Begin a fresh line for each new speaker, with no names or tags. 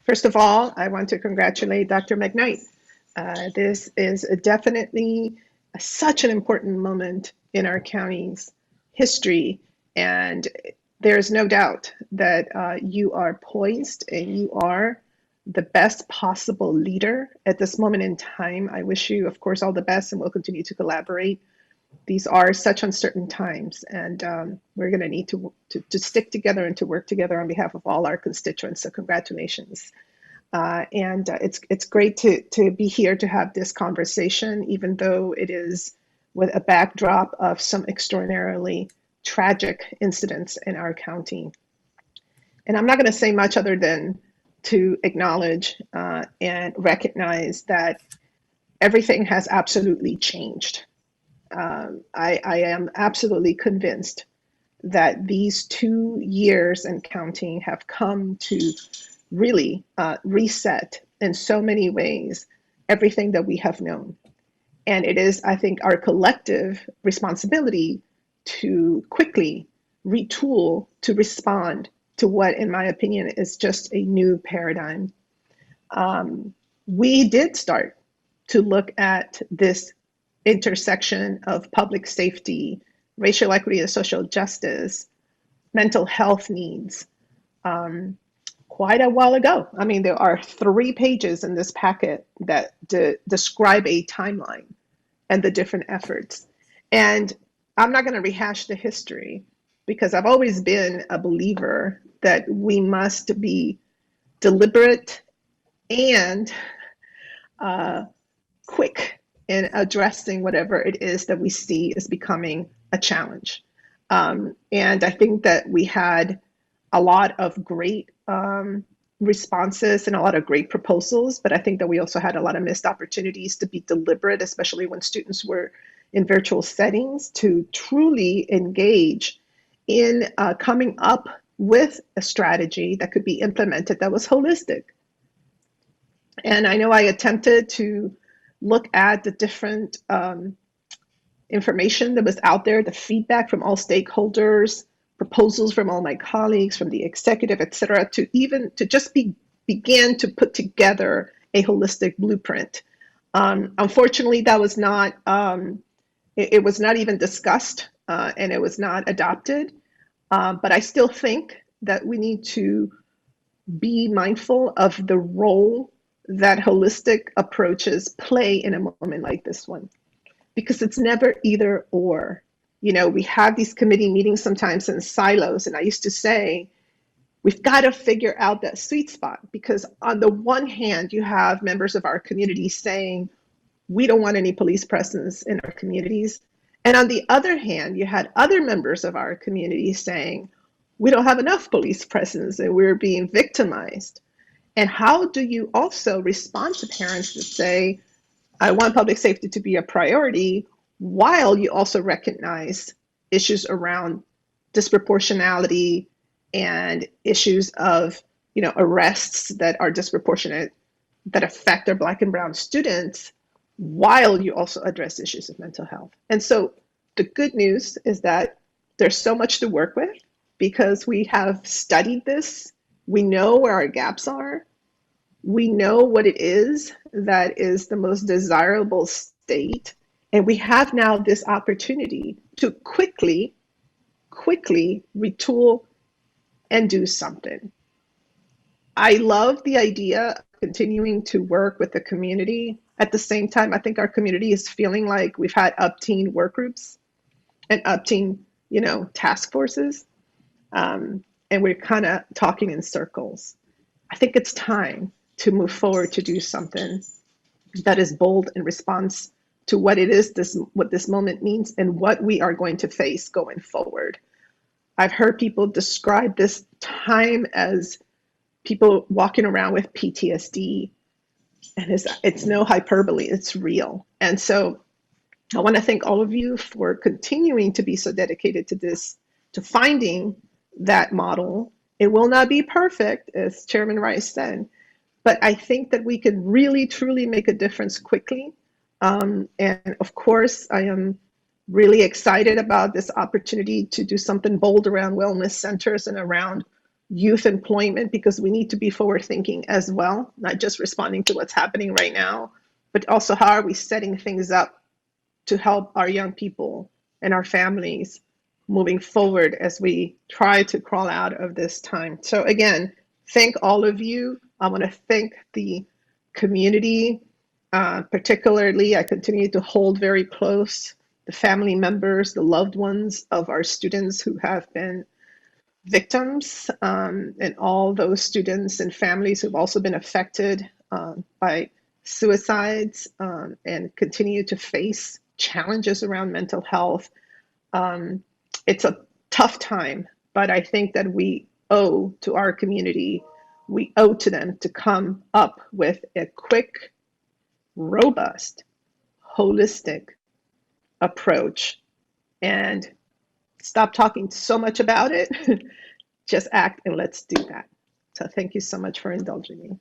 First of all, I want to congratulate Dr. McKnight. This is definitely such an important moment in our county's history, and there's no doubt that you are poised and you are the best possible leader at this moment in time. I wish you, of course, all the best, and we'll continue to collaborate. These are such uncertain times, and we're going to need to stick together and to work together on behalf of all our constituents. So, congratulations. And it's great to be here to have this conversation, even though it is with a backdrop of some extraordinarily tragic incidents in our county. And I'm not going to say much other than to acknowledge and recognize that everything has absolutely changed. I am absolutely convinced that these 2 years and counting have come to really reset in so many ways everything that we have known. And it is, I think, our collective responsibility to quickly retool to respond to what, in my opinion, is just a new paradigm. We did start to look at this intersection of public safety, racial equity and social justice, mental health needs, quite a while ago. I mean, there are 3 pages in this packet that describe a timeline and the different efforts. And I'm not going to rehash the history because I've always been a believer that we must be deliberate and quick in addressing whatever it is that we see as becoming a challenge. And I think that we had a lot of great responses and a lot of great proposals, but I think that we also had a lot of missed opportunities to be deliberate, especially when students were in virtual settings, to truly engage in coming up with a strategy that could be implemented that was holistic. And I know I attempted to look at the different information that was out there, the feedback from all stakeholders, proposals from all my colleagues, from the executive, et cetera, to just begin to put together a holistic blueprint. Unfortunately, that was not, it was not even discussed and it was not adopted. But I still think that we need to be mindful of the role that holistic approaches play in a moment like this one, because it's never either or. You know, we have these committee meetings sometimes in silos, and I used to say, we've got to figure out that sweet spot, because on the one hand, you have members of our community saying, we don't want any police presence in our communities. And on the other hand, you had other members of our community saying, we don't have enough police presence and we're being victimized. And how do you also respond to parents that say, I want public safety to be a priority, while you also recognize issues around disproportionality and issues of, arrests that are disproportionate, that affect our Black and Brown students, while you also address issues of mental health. And so the good news is that there's so much to work with because we have studied this. We know where our gaps are. We know what it is that is the most desirable state. And we have now this opportunity to quickly retool and do something. I love the idea of continuing to work with the community. At the same time, I think our community is feeling like we've had up-teen work groups and up-teen, task forces. And we're kind of talking in circles. I think it's time to move forward to do something that is bold in response to what it is, what this moment means, and what we are going to face going forward. I've heard people describe this time as people walking around with PTSD, and it's no hyperbole, it's real. And so I want to thank all of you for continuing to be so dedicated to this, to finding that model. It will not be perfect, as Chairman Rice said, but I think that we can really, truly make a difference quickly. And of course, I am really excited about this opportunity to do something bold around wellness centers and around youth employment, because we need to be forward thinking as well, not just responding to what's happening right now, but also how are we setting things up to help our young people and our families moving forward as we try to crawl out of this time. So, again, thank all of you. I want to thank the community. Particularly, I continue to hold very close the family members, the loved ones of our students who have been victims, and all those students and families who've also been affected by suicides, and continue to face challenges around mental health. Um, it's a tough time, but I think that we owe to our community, we owe to them to come up with a quick, robust, holistic approach and stop talking so much about it. Just act, and let's do that. So thank you so much for indulging me.